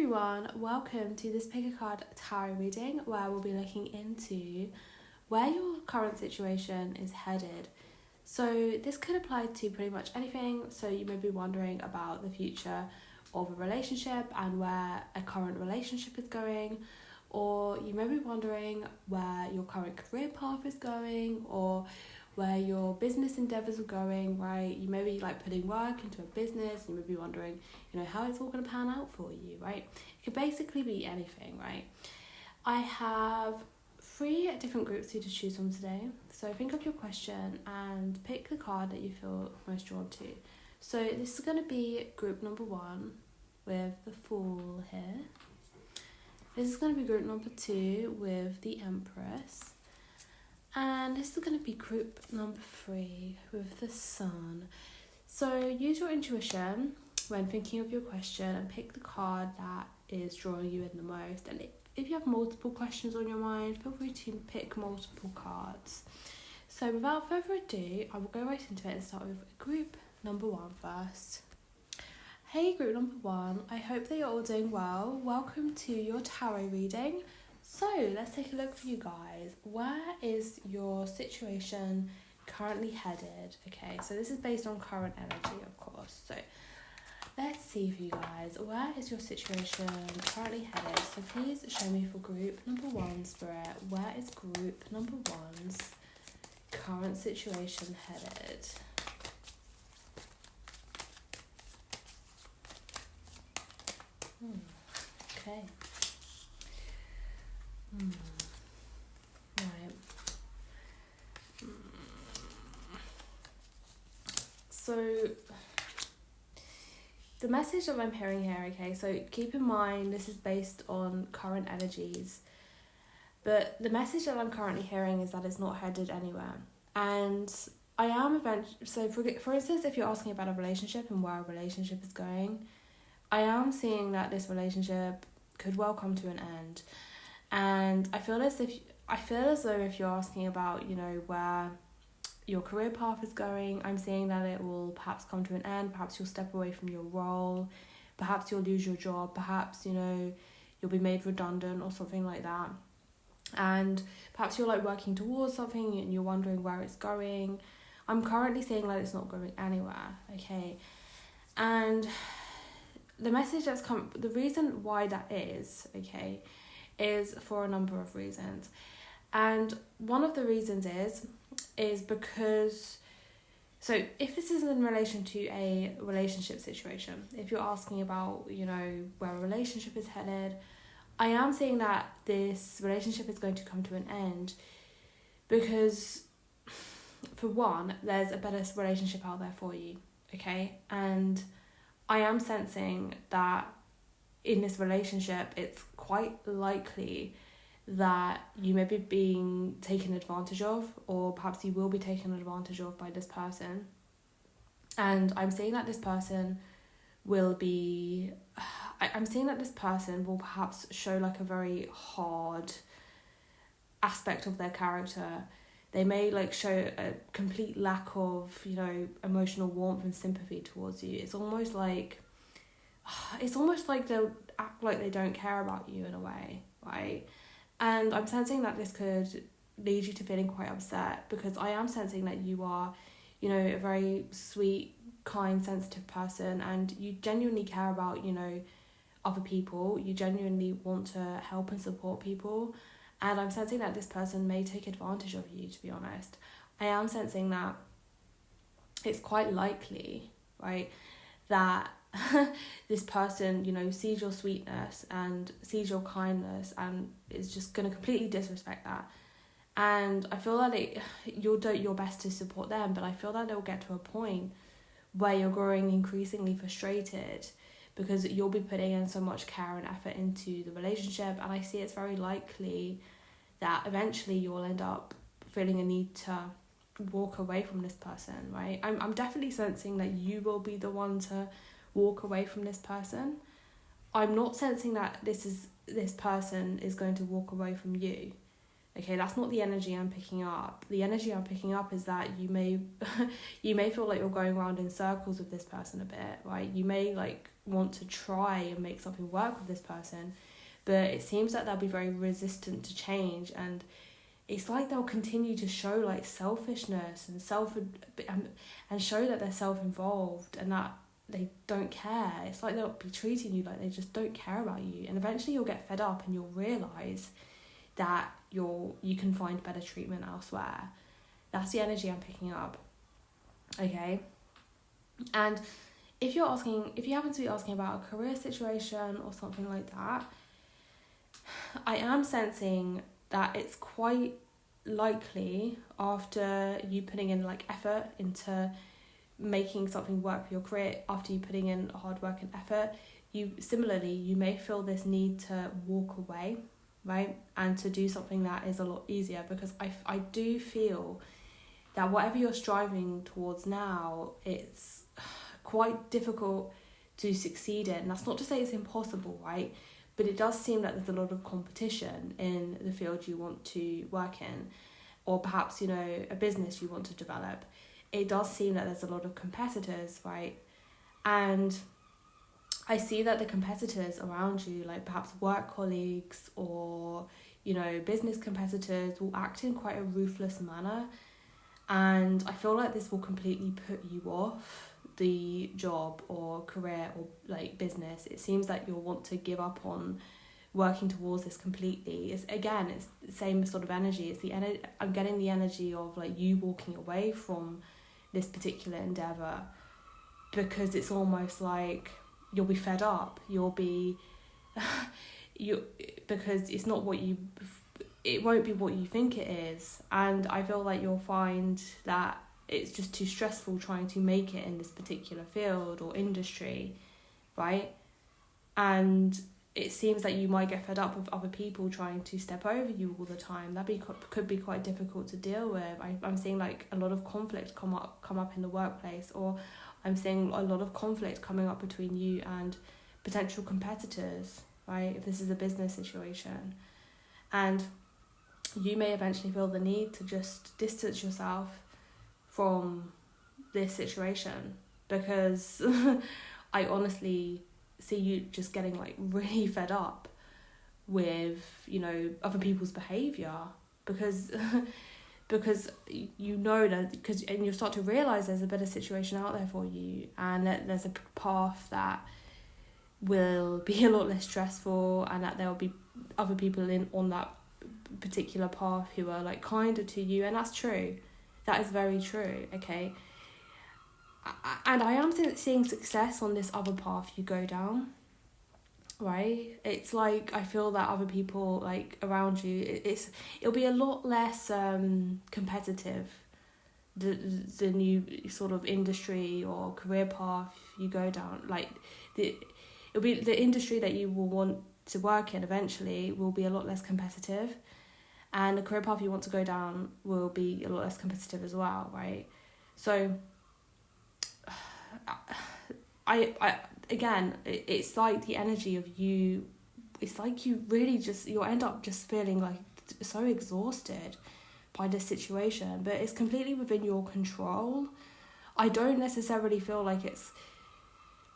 everyone, welcome to this pick a card tarot reading where we'll be looking into where your current situation is headed. So this could apply to pretty much anything. So you may be wondering about the future of a relationship and where a current relationship is going, or you may be wondering where your current career path is going, or where your business endeavours are going, right? You may be like putting work into a business, and you may be wondering, how it's all going to pan out for you, right? It could basically be anything, right? I have 3 different groups for you to choose from today. So think of your question and pick the card that you feel most drawn to. So this is going to be group number 1 with the Fool here. This is going to be group number 2 with the Empress. And this is going to be group number 3 with the Sun. So use your intuition when thinking of your question and pick the card that is drawing you in the most. And if you have multiple questions on your mind, feel free to pick multiple cards. So without further ado, I will go right into it and start with group number 1 first. Hey group number 1, I hope that you're all doing well. Welcome to your tarot reading. So let's take a look for you guys. Where is your situation currently headed? Okay, so this is based on current energy, of course. So let's see for you guys. Where is your situation currently headed? So please show me for group number 1, Spirit. Where is group number 1's current situation headed? Okay. Right. So the message that I'm hearing here, okay, so keep in mind this is based on current energies, but the message that I'm currently hearing is that it's not headed anywhere. And I am so for instance, if you're asking about a relationship and where a relationship is going, I am seeing that this relationship could well come to an end. And I feel as though if you're asking about, where your career path is going, I'm seeing that it will perhaps come to an end. Perhaps you'll step away from your role. Perhaps you'll lose your job. Perhaps, you'll be made redundant or something like that. And perhaps you're like working towards something and you're wondering where it's going. I'm currently seeing that it's not going anywhere, okay? And the message that's come, the reason why that is, okay, is for a number of reasons. And one of the reasons is because, so if this is in relation to a relationship situation, if you're asking about, where a relationship is headed, I am seeing that this relationship is going to come to an end because, for one, there's a better relationship out there for you, okay? And I am sensing that in this relationship, it's quite likely that you may be being taken advantage of, or perhaps you will be taken advantage of by this person. And I'm seeing that this person will perhaps show like a very hard aspect of their character. They may like show a complete lack of, emotional warmth and sympathy towards you. It's almost like they'll act like they don't care about you in a way, right? And I'm sensing that this could lead you to feeling quite upset because I am sensing that you are, a very sweet, kind, sensitive person, and you genuinely care about, other people. You genuinely want to help and support people. And I'm sensing that this person may take advantage of you, to be honest. I am sensing that it's quite likely, right, that this person, sees your sweetness and sees your kindness and is just going to completely disrespect that. And I feel that you'll do your best to support them, but I feel that they'll get to a point where you're growing increasingly frustrated because you'll be putting in so much care and effort into the relationship, and I see it's very likely that eventually you'll end up feeling a need to walk away from this person, right? I'm definitely sensing that you will be the one to walk away from this person. I'm not sensing that this person is going to walk away from you, Okay, that's not the energy I'm picking up. The energy I'm picking up is that you may you may feel like you're going around in circles with this person a bit, right? You may like want to try and make something work with this person, but it seems that they'll be very resistant to change, and it's like they'll continue to show like selfishness and show that they're self-involved and that they don't care. It's like they'll be treating you like they just don't care about you, and eventually you'll get fed up and you'll realise that you can find better treatment elsewhere. That's the energy I'm picking up. Okay. And if you happen to be asking about a career situation or something like that, I am sensing that it's quite likely, after you putting in like effort into making something work for your career, after you putting in hard work and effort, you may feel this need to walk away, right? And to do something that is a lot easier, because I do feel that whatever you're striving towards now, it's quite difficult to succeed in. And that's not to say it's impossible, right? But it does seem that there's a lot of competition in the field you want to work in, or perhaps, you know, a business you want to develop. It does seem that there's a lot of competitors, right? And I see that the competitors around you, like perhaps work colleagues or, you know, business competitors, will act in quite a ruthless manner. And I feel like this will completely put you off the job or career or like business. It seems like you'll want to give up on working towards this completely. It's the same sort of energy. It's the I'm getting the energy of like you walking away from this particular endeavor, because it's almost like you'll be fed up. You'll be because it's not what you, it won't be what you think it is. And I feel like you'll find that it's just too stressful trying to make it in this particular field or industry, right? And it seems that you might get fed up with other people trying to step over you all the time. Could be quite difficult to deal with. I'm seeing like a lot of conflict come up in the workplace, or I'm seeing a lot of conflict coming up between you and potential competitors, right? If this is a business situation. And you may eventually feel the need to just distance yourself from this situation, because I honestly see you just getting like really fed up with, you know, other people's behaviour, because you know that, and you start to realise there's a better situation out there for you, and that there's a path that will be a lot less stressful, and that there will be other people on that particular path who are like kinder to you. And that's true. That is very true, okay? And I am seeing success on this other path you go down, right? It's like I feel that other people like around you, it'll be a lot less competitive, the new sort of industry or career path you go down. Like it'll be the industry that you will want to work in eventually will be a lot less competitive, and the career path you want to go down will be a lot less competitive as well, right? So it's like the energy of you, it's like you really you'll end up just feeling like so exhausted by this situation, but it's completely within your control. I don't necessarily feel like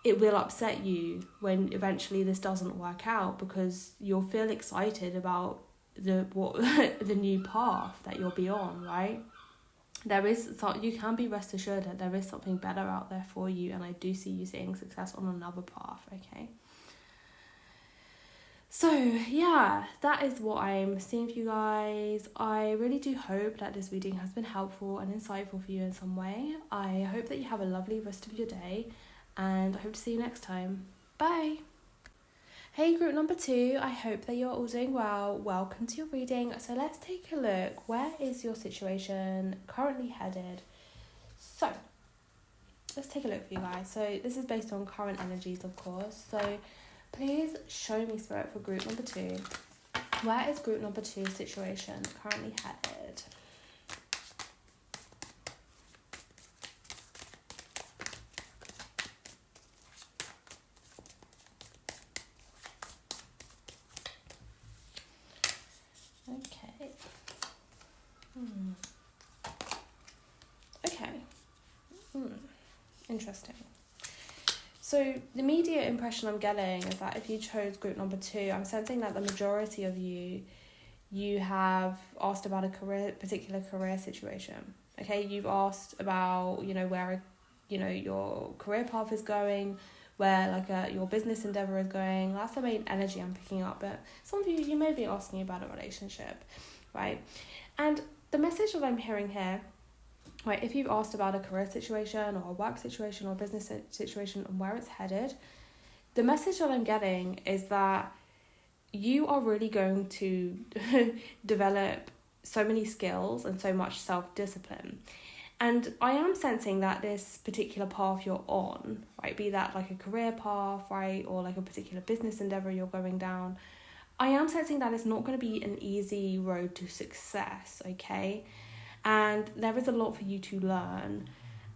it will upset you when eventually this doesn't work out, because you'll feel excited about the new path that you'll be on, right? You can be rest assured that there is something better out there for you, and I do see you seeing success on another path, okay? So yeah, that is what I'm seeing for you guys. I really do hope that this reading has been helpful and insightful for you in some way. I hope that you have a lovely rest of your day, and I hope to see you next time. Bye! Hey group number 2, I hope that you're all doing well. Welcome to your reading. So let's take a look. Where is your situation currently headed? So let's take a look for you guys. So this is based on current energies, of course. So please show me, Spirit, for group number 2. Where is group number 2's situation currently headed? Okay. Interesting. So the immediate impression I'm getting is that if you chose group number 2, I'm sensing that the majority of you have asked about a particular career situation. Okay, you've asked about, where, your career path is going, where your business endeavor is going. That's the main energy I'm picking up. But some of you may be asking about a relationship, right? And the message that I'm hearing here, right, if you've asked about a career situation or a work situation or a business situation and where it's headed, the message that I'm getting is that you are really going to develop so many skills and so much self-discipline. And I am sensing that this particular path you're on, right, be that like a career path, right, or like a particular business endeavor you're going down, I am sensing that it's not going to be an easy road to success, okay? And there is a lot for you to learn,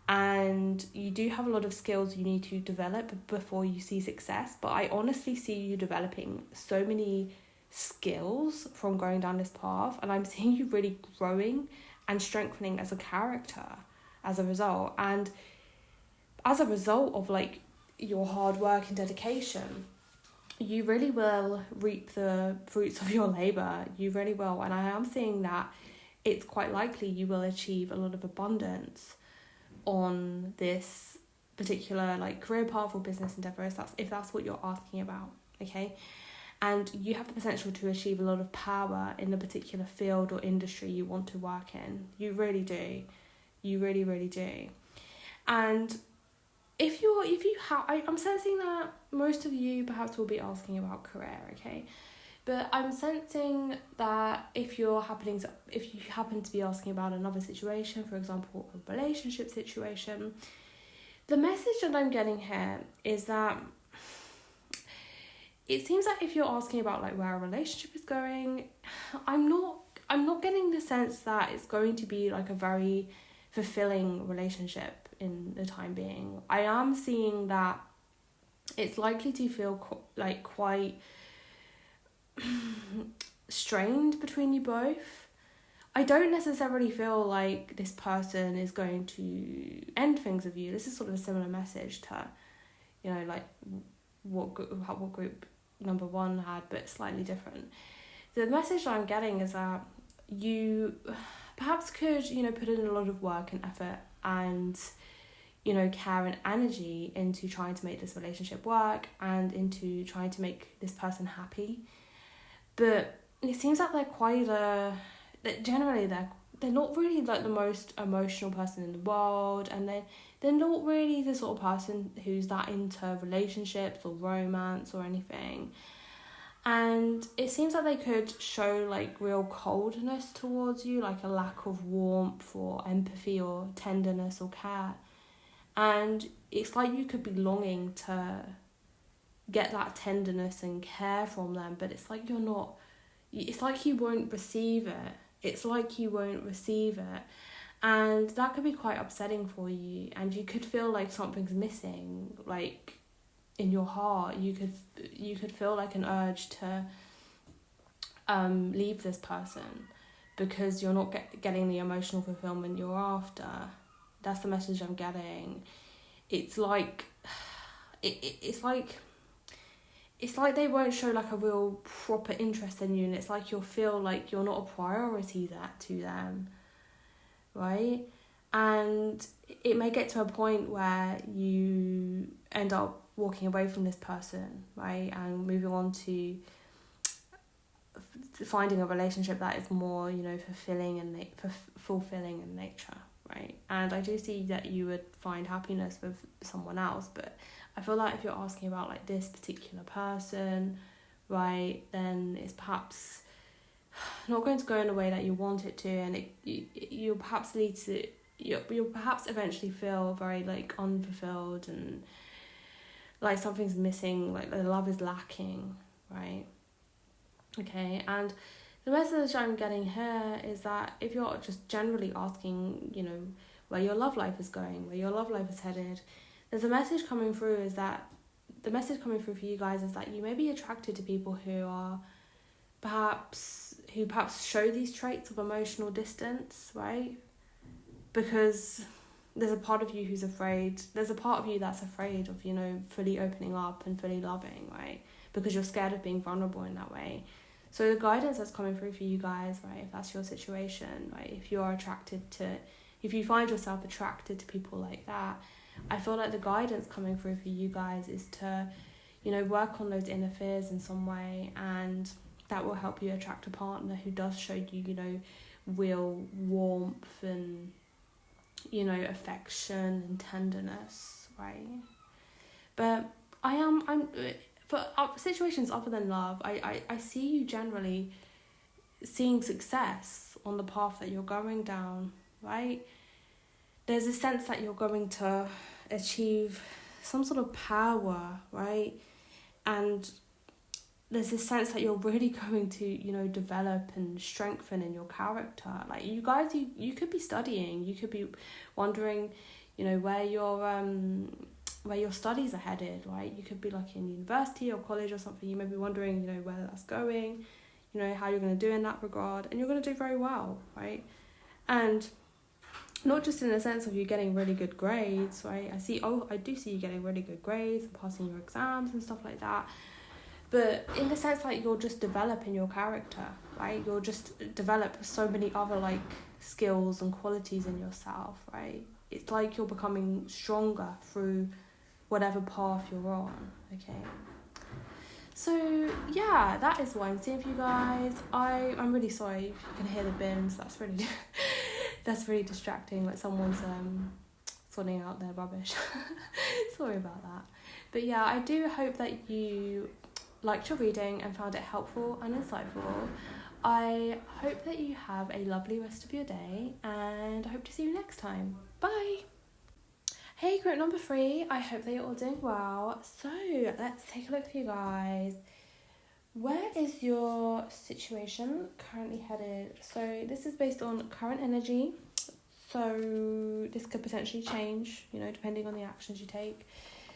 and you do have a lot of skills you need to develop before you see success. But I honestly see you developing so many skills from going down this path, and I'm seeing you really growing and strengthening as a character as a result. And as a result of like your hard work and dedication, you really will reap the fruits of your labor. You really will. And I am seeing that it's quite likely you will achieve a lot of abundance on this particular like career path or business endeavor, if that's what you're asking about, okay? And you have the potential to achieve a lot of power in the particular field or industry you want to work in. You really do. You really, really do. And I'm sensing that most of you perhaps will be asking about career, okay? But I'm sensing that if you happen to be asking about another situation, for example, a relationship situation, the message that I'm getting here is that it seems like if you're asking about like where a relationship is going, I'm not getting the sense that it's going to be like a very fulfilling relationship in the time being. I am seeing that it's likely to feel quite strained between you both. I don't necessarily feel like this person is going to end things with you. This is sort of a similar message to, like what group number 1 had, but slightly different. The message that I'm getting is that you perhaps could, put in a lot of work and effort and, care and energy into trying to make this relationship work and into trying to make this person happy. But it seems like they're not really like the most emotional person in the world, and they're not really the sort of person who's that into relationships or romance or anything. And it seems like they could show like real coldness towards you, like a lack of warmth or empathy or tenderness or care. And it's like you could be longing to get that tenderness and care from them, but it's like it's like you won't receive it. And that could be quite upsetting for you, and you could feel like something's missing, like in your heart. You could feel like an urge to leave this person because you're not getting the emotional fulfillment you're after. That's the message I'm getting. It's like it's like they won't show like a real proper interest in you, and it's like you'll feel like you're not a priority to them, right? And it may get to a point where you end up walking away from this person, right, and moving on to finding a relationship that is more, fulfilling in nature, right? And I do see that you would find happiness with someone else, but I feel like if you're asking about like this particular person, right, then it's perhaps not going to go in the way that you want it to, and you'll perhaps you'll perhaps eventually feel very like unfulfilled and like something's missing, like the love is lacking, right? Okay, and the message I'm getting here is that if you're just generally asking, where your love life is going, where your love life is headed, there's a message coming through is that the message coming through for you guys is that you may be attracted to people who perhaps show these traits of emotional distance, right? Because there's a part of you who's afraid. There's a part of you that's afraid of, fully opening up and fully loving, right? Because you're scared of being vulnerable in that way. So the guidance that's coming through for you guys, right, if that's your situation, right, if you find yourself attracted to people like that, I feel like the guidance coming through for you guys is to, work on those inner fears in some way, and that will help you attract a partner who does show you, real warmth and, affection and tenderness, right? But I'm for situations other than love, I see you generally seeing success on the path that you're going down, right? There's a sense that you're going to achieve some sort of power, right? And there's this sense that you're really going to, develop and strengthen in your character. Like, you guys, you could be studying, you could be wondering, where your studies are headed, right? You could be like in university or college or something. You may be wondering, where that's going, how you're going to do in that regard, and you're going to do very well, right? And not just in the sense of you getting really good grades, right? I do see you getting really good grades and passing your exams and stuff like that. But in the sense, like, you'll just develop in your character, right? You'll just develop so many other, like, skills and qualities in yourself, right? It's like you're becoming stronger through whatever path you're on, okay? So, yeah, that is what I'm seeing for you guys. I'm really sorry if you can hear the bins. That's really that's really distracting, like someone's sorting out their rubbish. Sorry about that. But yeah, I do hope that you liked your reading and found it helpful and insightful. I hope that you have a lovely rest of your day, and I hope to see you next time. Bye! Hey, group number 3, I hope that you're all doing well. So, let's take a look for you guys. Where is your situation currently headed? So, this is based on current energy. So, this could potentially change, depending on the actions you take.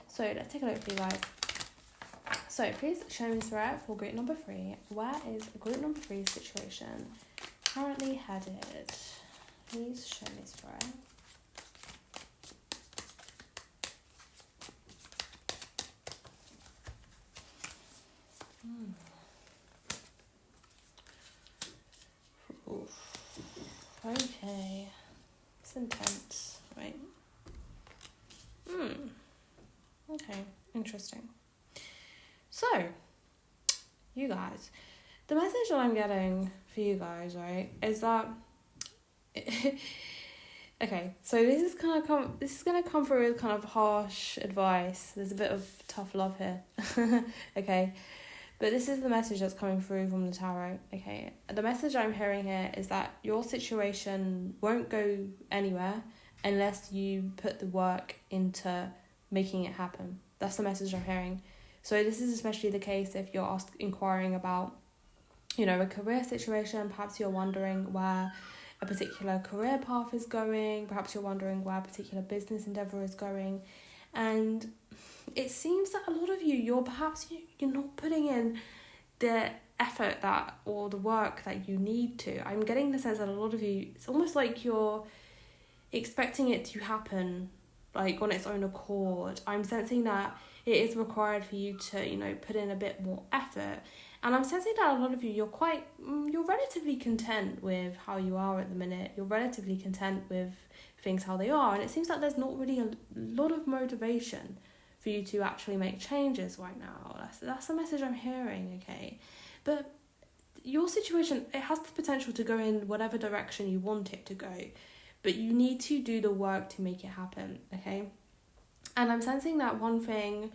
So, let's take a look for you guys. So, please show me throughout for group number 3. Where is group number 3's situation currently headed? Please show me throughout. Okay, it's intense, right? Okay, interesting. So, you guys, the message that I'm getting for you guys, right, is that okay, so this is gonna come through with kind of harsh advice. There's a bit of tough love here. Okay. But this is the message that's coming through from the tarot, okay? The message I'm hearing here is that your situation won't go anywhere unless you put the work into making it happen. That's the message I'm hearing. So this is especially the case if you're inquiring about, a career situation. Perhaps you're wondering where a particular career path is going. Perhaps you're wondering where a particular business endeavour is going. And it seems that a lot of you, you're not putting in the effort or the work that you need to. I'm getting the sense that a lot of you, it's almost like you're expecting it to happen, like on its own accord. I'm sensing that it is required for you to, put in a bit more effort. And I'm sensing that a lot of you, you're relatively content with how you are at the minute. You're relatively content with things how they are. And it seems like there's not really a lot of motivation for you to actually make changes right now. That's the message I'm hearing, okay? But your situation, it has the potential to go in whatever direction you want it to go. But you need to do the work to make it happen, okay? And I'm sensing that one thing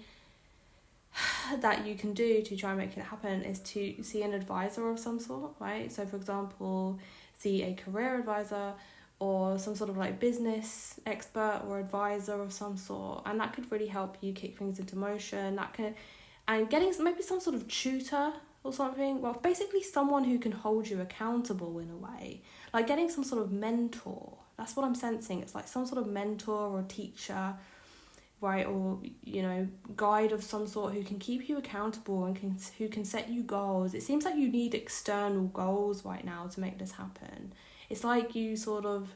that you can do to try and make it happen is to see an advisor of some sort, right? So, for example, see a career advisor or some sort of like business expert or advisor of some sort, and that could really help you kick things into motion. And getting maybe some sort of tutor or something, well, basically someone who can hold you accountable in a way, like getting some sort of mentor. That's what I'm sensing. It's like some sort of mentor or teacher, right, or guide of some sort who can keep you accountable and who can set you goals. It seems like you need external goals right now to make this happen. It's like you sort of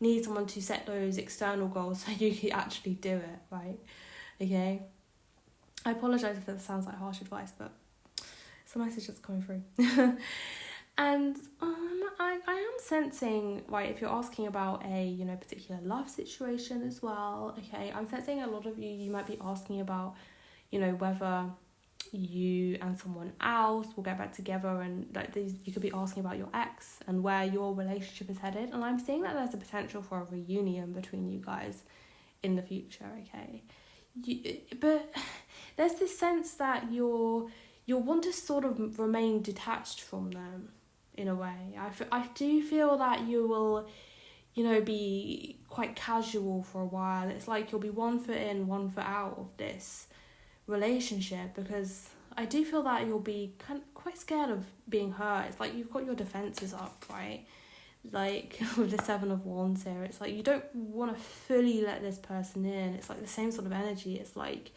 need someone to set those external goals so you can actually do it, right? Okay. I apologise if that sounds like harsh advice, but it's the message that's coming through. And I am sensing, right, if you're asking about a, particular love situation as well, okay, I'm sensing a lot of you might be asking about, whether you and someone else will get back together, and like these, you could be asking about your ex and where your relationship is headed. And I'm seeing that there's a potential for a reunion between you guys in the future, okay? But there's this sense that you'll want to sort of remain detached from them in a way. I do feel that you will, be quite casual for a while. It's like you'll be 1 foot in, 1 foot out of this relationship, because I do feel that you'll be quite scared of being hurt. It's like you've got your defenses up, right? Like with the 7 of Wands here, it's like you don't want to fully let this person in. It's like the same sort of energy. It's like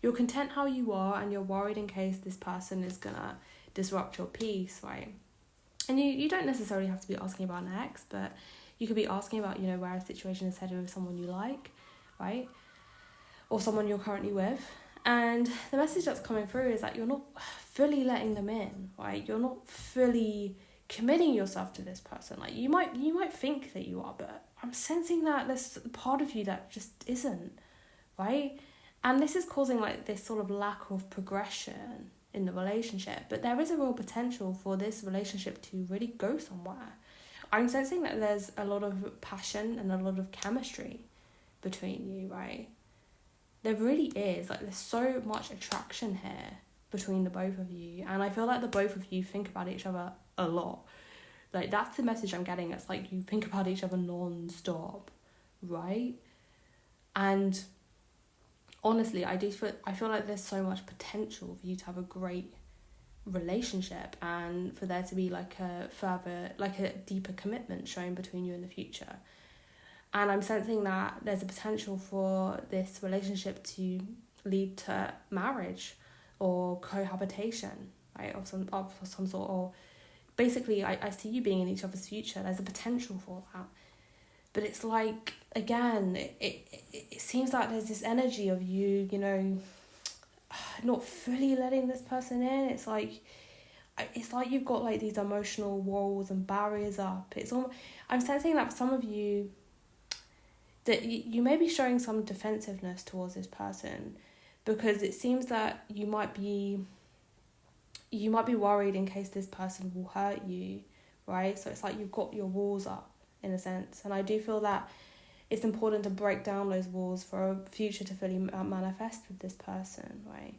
you're content how you are, and you're worried in case this person is gonna disrupt your peace, right? And you don't necessarily have to be asking about an ex, but you could be asking about, where a situation is headed with someone you like, right? Or someone you're currently with. And the message that's coming through is that you're not fully letting them in, right? You're not fully committing yourself to this person. Like you might think that you are, but I'm sensing that there's a part of you that just isn't, right? And this is causing like this sort of lack of progression in the relationship. But there is a real potential for this relationship to really go somewhere. I'm sensing that there's a lot of passion and a lot of chemistry between you, right? There really is. Like there's so much attraction here between the both of you. And I feel like the both of you think about each other a lot. Like that's the message I'm getting. It's like you think about each other non-stop, right? And honestly, I feel like there's so much potential for you to have a great relationship, and for there to be like a deeper commitment shown between you in the future. And I'm sensing that there's a potential for this relationship to lead to marriage or cohabitation, right, of some sort. Or basically, I see you being in each other's future. There's a potential for that. But it's like, again, it seems like there's this energy of you, not fully letting this person in. It's like you've got like these emotional walls and barriers up. I'm sensing that for some of you, that you may be showing some defensiveness towards this person, because it seems that you might be worried in case this person will hurt you, right? So it's like you've got your walls up in a sense. And I do feel that it's important to break down those walls for a future to fully manifest with this person, right?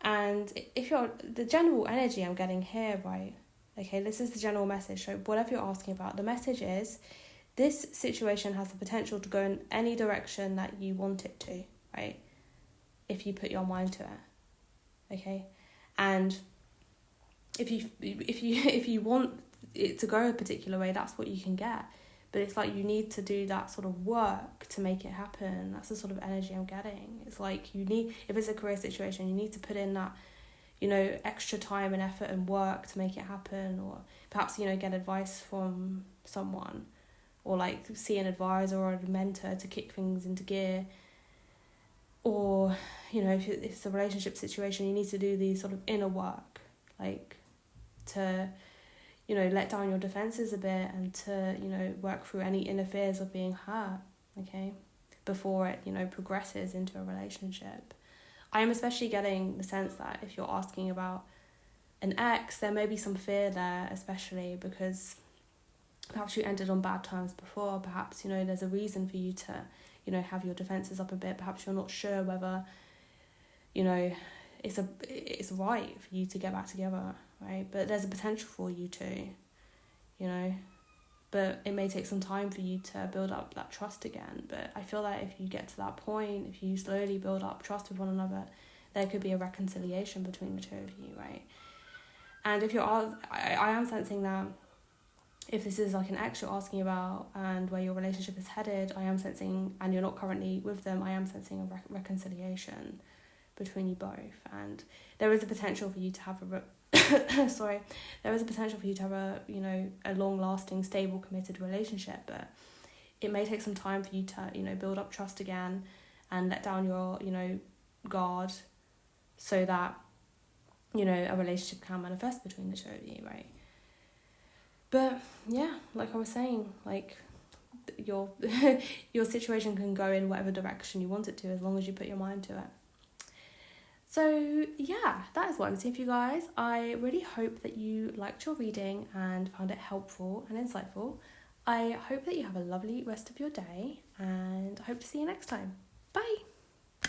And if the general energy I'm getting here, right, okay, this is the general message. So whatever you're asking about, the message is this situation has the potential to go in any direction that you want it to, right? If you put your mind to it, okay? And if you want it to go a particular way, that's what you can get. But it's like you need to do that sort of work to make it happen. That's the sort of energy I'm getting. It's like if it's a career situation, you need to put in that, extra time and effort and work to make it happen. Or perhaps, get advice from someone, or like see an advisor or a mentor to kick things into gear. Or, if it's a relationship situation, you need to do these sort of inner work, like to let down your defenses a bit, and to, work through any inner fears of being hurt, okay, before it, progresses into a relationship. I am especially getting the sense that if you're asking about an ex, there may be some fear there, especially because perhaps you ended on bad terms before. Perhaps, there's a reason for you to, have your defenses up a bit. Perhaps you're not sure whether, it's right for you to get back together, right? But there's a potential for you to, but it may take some time for you to build up that trust again. But I feel like if you get to that point, if you slowly build up trust with one another, there could be a reconciliation between the two of you, right? And if I am sensing that if this is like an ex you're asking about and where your relationship is headed, I am sensing, and you're not currently with them, I am sensing a reconciliation between you both. And there is a potential for you to have there is a potential for you to have a long-lasting, stable, committed relationship. But it may take some time for you to, build up trust again and let down your, guard, so that, a relationship can manifest between the two of you, right? But yeah, like I was saying, like, your your situation can go in whatever direction you want it to, as long as you put your mind to it. So yeah, that is what I'm seeing for you guys. I really hope that you liked your reading and found it helpful and insightful. I hope that you have a lovely rest of your day, and I hope to see you next time.